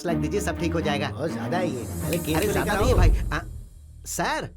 लाख दीजिए, सब ठीक हो जाएगा। बहुत ज्यादा है ये। अरे केस अरे तो ज्यादा लेकर नहीं है आओ। भाई। सर,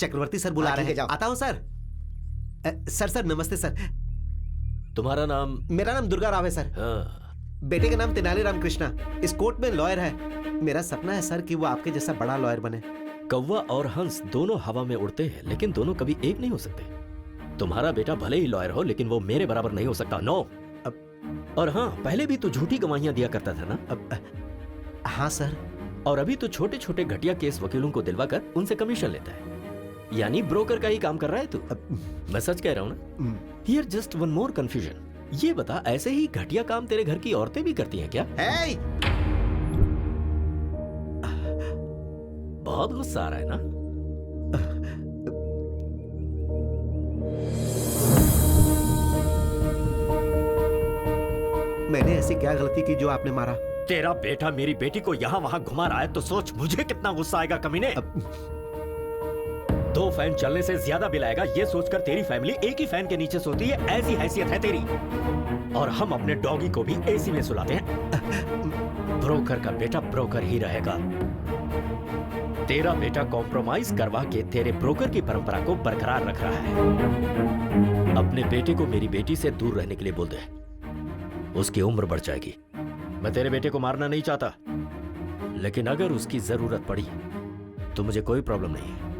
चक्रवर्ती सर बुला रहे ठीक है, हैं। जाओ। आता हूँ सर। सर नमस्ते सर। तुम्हारा नाम? मेरा नाम दुर्गा राव है सर। हाँ। बेटे का नाम तेनाली राम कृष्णा, इस कोर्ट में लॉयर है। मेरा सपना है सर कि वो आपके जैसा बड़ा लॉयर बने। कौवा और हंस दोनों हवा में उड़ते हैं, लेकिन दोनों कभी एक नहीं हो सकते। तुम्हारा बेटा भले ही लॉयर हो, लेकिन वो मेरे बराबर नहीं हो सकता। नो। और हाँ, पहले भी तू झूठी गवाहियां दिया करता था ना? हाँ सर। और अभी तो छोटे छोटे घटिया केस वकीलों को दिलवाकर उनसे कमीशन लेता है, यानी ब्रोकर का ही काम कर रहा है तू। मैं सच कह रहा हूँ ना? Here just one more confusion. ये बता, ऐसे ही घटिया काम तेरे घर की औरतें भी करती हैं क्या? hey! बहुत गुस्सा आ रहा है ना? मैंने ऐसी क्या गलती की जो आपने मारा? तेरा बेटा मेरी बेटी को यहाँ वहाँ घुमा रहा है तो सोच मुझे कितना गुस्सा आएगा कमीने। 2 फैन चलने से ज्यादा बिल आएगा, ये सोचकर तेरी फैमिली एक ही फैन के नीचे सोती है, ऐसी हैसियत है तेरी। और हम अपने डॉगी को भी एसी में सुलाते हैं। ब्रोकर का बेटा ब्रोकर ही रहेगा। तेरा बेटा कॉम्प्रोमाइज करवा के तेरे ब्रोकर की परंपरा को बरकरार रख रहा है। अपने बेटे को मेरी बेटी से दूर रहने के लिए बोल दे, उसकी उम्र बढ़ जाएगी। मैं तेरे बेटे को मारना नहीं चाहता, लेकिन अगर उसकी जरूरत पड़ी तो मुझे कोई प्रॉब्लम नहीं है।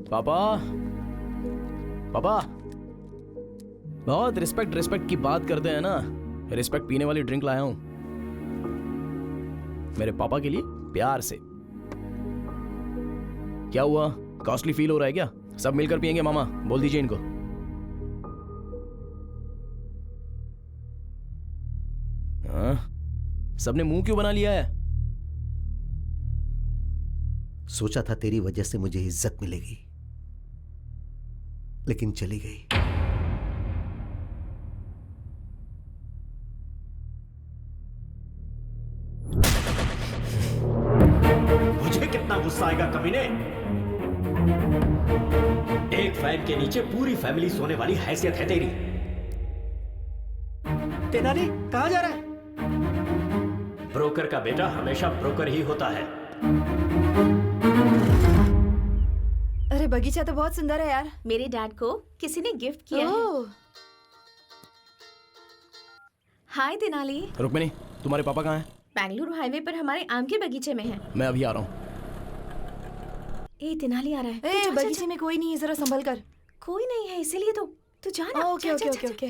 पापा, पापा, बहुत रिस्पेक्ट की बात करते हैं ना। रिस्पेक्ट पीने वाली ड्रिंक लाया हूं मेरे पापा के लिए, प्यार से। क्या हुआ, कॉस्टली फील हो रहा है क्या? सब मिलकर पियेंगे मामा, बोल दीजिए इनको। हाँ? सबने मुंह क्यों बना लिया है? सोचा था तेरी वजह से मुझे इज्जत मिलेगी, लेकिन चली गई। मुझे कितना गुस्सा आएगा कमीने। एक फैन के नीचे पूरी फैमिली सोने वाली हैसियत है तेरी। तेनाली कहां जा रहा है? ब्रोकर का बेटा हमेशा ब्रोकर ही होता है। अरे बगीचा तो बहुत सुंदर है यार। मेरे डैड को किसी ने गिफ्ट किया है। हाय तेनाली। रुक्मिनी, तुम्हारे पापा कहाँ हैं? बेंगलुरु हाईवे पर हमारे आम के बगीचे में है। मैं अभी आ रहा हूँ। ए तेनाली आ रहा है। ए, बगीचे में कोई नहीं है, जरा संभल कर। कोई नहीं है इसीलिए तू जा ना। Okay okay okay okay.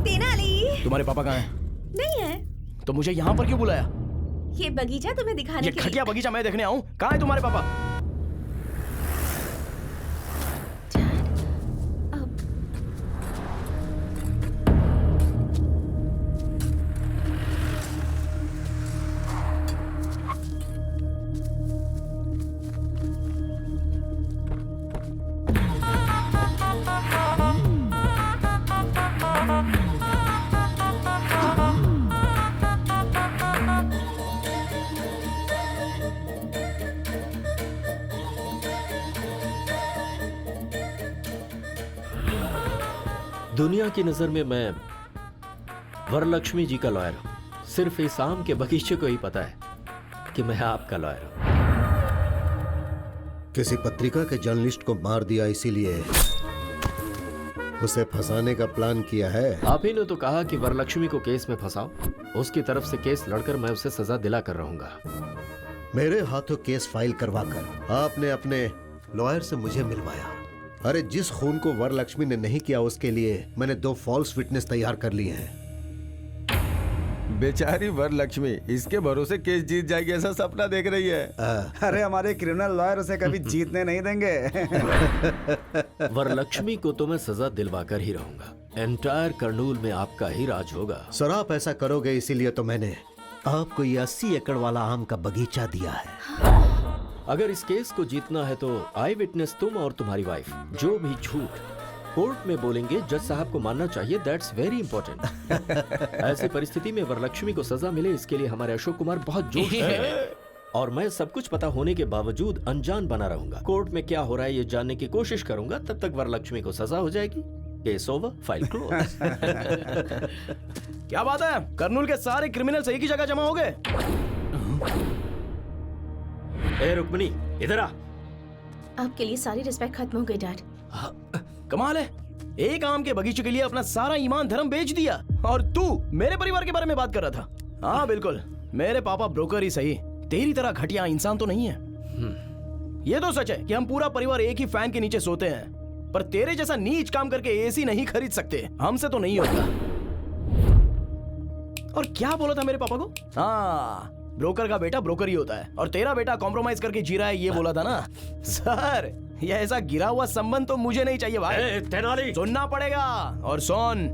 Tenali. तुम्हारे पापा कहाँ हैं? नहीं है। तो मुझे यहाँ पर क्यों बुलाया? ये बगीचा तुम्हें दिखाने ये के लिए। घटिया बगीचा मैं देखने आऊँ? कहाँ है तुम्हारे पापा? दुनिया की नजर में मैं वरलक्ष्मी जी का लॉयर हूं। सिर्फ इस आम के बगीचे को ही पता है कि मैं आपका लॉयर हूं। किसी पत्रिका के जर्नलिस्ट को मार दिया, इसीलिए उसे फंसाने का प्लान किया है। आप ही ने तो कहा कि वरलक्ष्मी को केस में फंसाओ। उसकी तरफ से केस लड़कर मैं उसे सजा दिला कर रहूंगा। मेरे हाथों केस फाइल करवाकर आपने अपने लॉयर से मुझे मिलवाया। अरे जिस खून को वरलक्ष्मी ने नहीं किया, उसके लिए मैंने 2 फॉल्स विटनेस तैयार कर लिए हैं। बेचारी वरलक्ष्मी इसके भरोसे केस जीत जाएगी ऐसा सपना देख रही है। अरे हमारे क्रिमिनल लॉयर उसे कभी जीतने नहीं देंगे। वरलक्ष्मी को तो मैं सजा दिलवा कर ही रहूंगा। एंटायर करनूल में आपका ही राज होगा। सर आप ऐसा करोगे, इसीलिए तो मैंने आपको ये 80 एकड़ वाला आम का बगीचा दिया है। अगर इस केस को जीतना है तो आई विटनेस तुम और तुम्हारी वाइफ जो भी झूठ कोर्ट में बोलेंगे जज साहब को मानना चाहिए, दैट्स वेरी इंपॉर्टेंट। ऐसी परिस्थिति में वरलक्ष्मी को सजा मिले इसके लिए हमारे अशोक कुमार बहुत जोश है और मैं सब कुछ पता होने के बावजूद अनजान बना रहूंगा। कोर्ट में क्या हो रहा है ये जानने की कोशिश करूंगा, तब तक वरलक्ष्मी को सजा हो जाएगी। Case over, file close. क्या बात है, कर्नूल के सारे क्रिमिनल्स एक ही जगह जमा हो गए। ए रुक्मिणी इधर आ। आपके लिए सारी रिस्पेक्ट खत्म हो गई डैड। कमाल है, एक आम के बगीचे के लिए अपना सारा ईमान धर्म बेच दिया और तू मेरे परिवार के बारे में बात कर रहा था। हाँ बिल्कुल, मेरे पापा ब्रोकर ही सही, तेरी तरह घटिया इंसान तो नहीं है। ये तो सच है कि हम पूरा परिवार एक ही फैन के नीचे सोते हैं, पर तेरे जैसा नीच काम करके एसी नहीं खरीद सकते, हमसे तो नहीं होता। और क्या बोला था मेरे पापा को? हाँ, ब्रोकर का बेटा ब्रोकर ही होता है और तेरा बेटा कॉम्प्रोमाइज करके जी रहा है, ये बोला था ना। सर, ये ऐसा गिरा हुआ संबंध तो मुझे नहीं चाहिए भाई। तेनाली सुनना पड़ेगा। और सुन,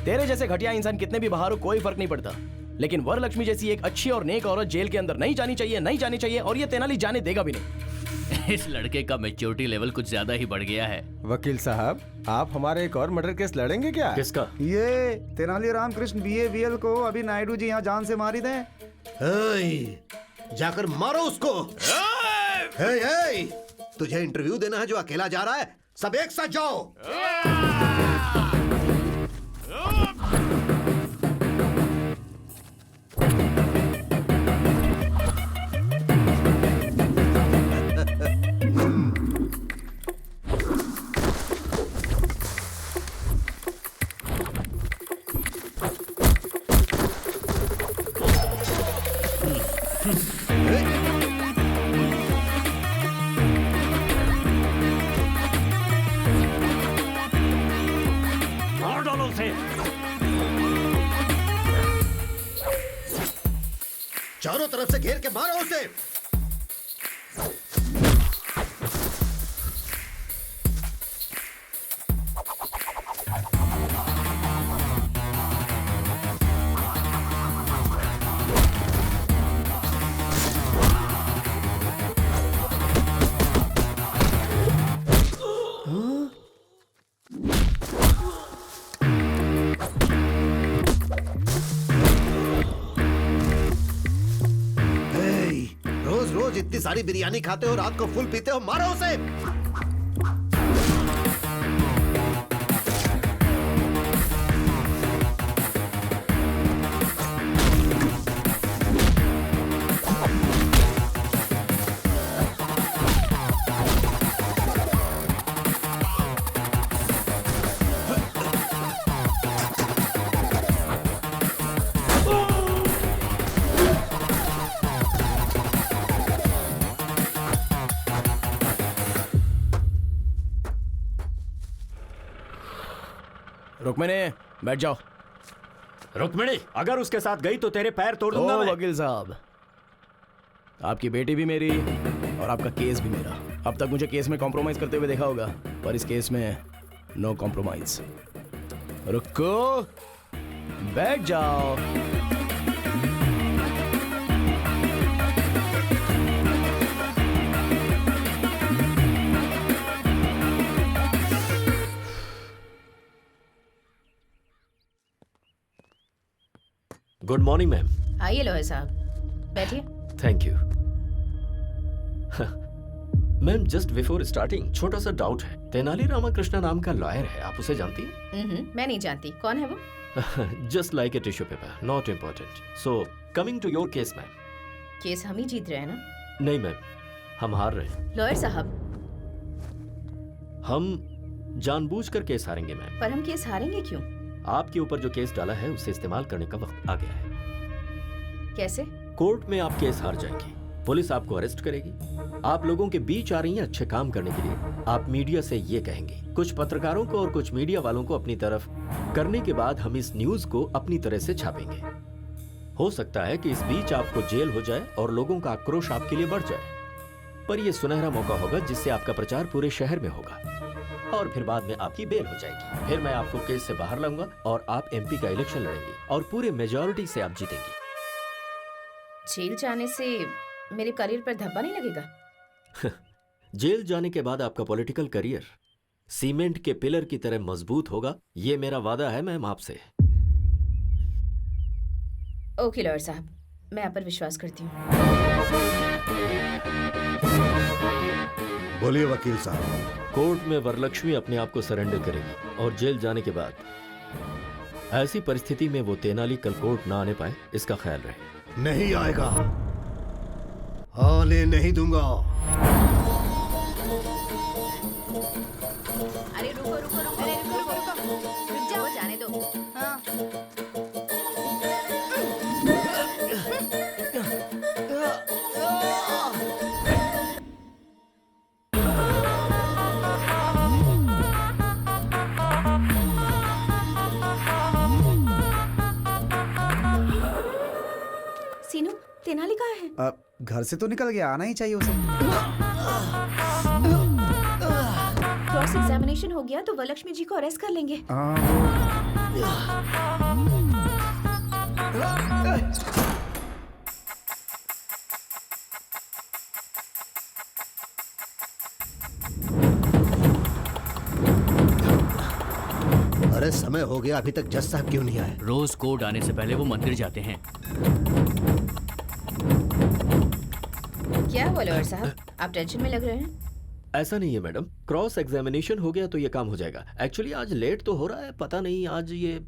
तेरे जैसे घटिया इंसान कितने भी बाहर हो कोई फर्क नहीं पड़ता, लेकिन वरलक्ष्मी जैसी एक अच्छी और नेक औरत जेल के अंदर नहीं जानी चाहिए, नहीं जानी चाहिए, और ये तेनाली जाने देगा भी नहीं। इस लड़के का मैच्योरिटी लेवल कुछ ज्यादा ही बढ़ गया है। वकील साहब, आप हमारे एक और मर्डर केस लड़ेंगे क्या? किसका? ये तेनालीराम कृष्ण BAVL को अभी नायडू जी यहाँ जान से मारी थे। जाकर मारो उसको। हे, तुझे इंटरव्यू देना है जो अकेला जा रहा है? सब एक साथ जाओ। मार डालो उसे। चारों तरफ से घेर के मारो उसे। रोज रोज इतनी सारी बिरयानी खाते हो, रात को फुल पीते हो, मारो उसे। रुक्मिणी, बैठ जाओ। रुक्मिणी, अगर उसके साथ गई तो तेरे पैर तोड़ दूंगा ओ मैं। वकील साहब, आपकी बेटी भी मेरी और आपका केस भी मेरा। अब तक मुझे केस में कॉम्प्रोमाइज करते हुए देखा होगा, पर इस केस में नो कॉम्प्रोमाइज। रुको, बैठ जाओ। Good morning ma'am. आइए लॉयर साहब, बैठिए। Thank you. Ma'am, just before starting छोटा सा डाउट है। तेनाली रामाकृष्णा नाम का लॉयर है, आप उसे जानती हैं? मैं नहीं जानती, कौन है वो? Just like a tissue paper, not important. So coming to your case ma'am. Case हम ही जीत रहे हैं ना? नहीं मैम, हम हार रहे हैं। लॉयर साहब, हम जानबूझकर केस हारेंगे मैम। पर हम केस हारेंगे क्यों? आपके ऊपर जो केस डाला है उसे इस्तेमाल करने का वक्त आ गया है। कैसे? कोर्ट में आप केस हार जाएंगे, पुलिस आपको अरेस्ट करेगी। आप लोगों के बीच आ रही हैं अच्छे काम करने के लिए। आप मीडिया से ये कहेंगे, कुछ पत्रकारों को और कुछ मीडिया वालों को अपनी तरफ करने के बाद हम इस न्यूज को अपनी तरह से छापेंगे। हो सकता है कि इस बीच आपको जेल हो जाए और लोगों का आक्रोश आपके लिए बढ़ जाए, पर यह सुनहरा मौका होगा जिससे आपका प्रचार पूरे शहर में होगा और फिर बाद में आपकी बेल हो जाएगी। फिर मैं आपको केस से बाहर लाऊंगा और आप MP का इलेक्शन लड़ेंगे और पूरे मेजॉरिटी से आप जीतेंगे। जेल जाने से मेरे करियर पर धब्बा नहीं लगेगा? जेल जाने के बाद आपका पॉलिटिकल करियर सीमेंट के पिलर की तरह मजबूत होगा, ये मेरा वादा है मैम आपसे। ओके लॉयर साहब, मैं आप पर विश्वास करती हूँ। बोलिए वकील साहब। कोर्ट में वरलक्ष्मी अपने आप को सरेंडर करेगी और जेल जाने के बाद ऐसी परिस्थिति में वो तेनाली कल कोर्ट ना आने पाए, इसका ख्याल रहे। नहीं आएगा, आने नहीं दूंगा। अरे रुको रुको रुको, अरे रुको रुको रुको, रुक जाओ, जाने दो। हाँ। सीनू, तेनाली कहाँ है? घर से तो निकल गया, आना ही चाहिए उसे। क्रॉस एग्जामिनेशन हो गया तो वरलक्ष्मी जी को अरेस्ट कर लेंगे। अरे समय हो गया, अभी तक जज साहब क्यों नहीं आए? रोज कोर्ट आने से पहले वो मंदिर जाते हैं। क्या हुआ लॉयर साहब, आप टेंशन में लग रहे हैं? ऐसा नहीं है मैडम, क्रॉस एग्जामिनेशन हो गया तो ये काम हो जाएगा। एक्चुअली आज लेट तो हो रहा है, पता नहीं आज ये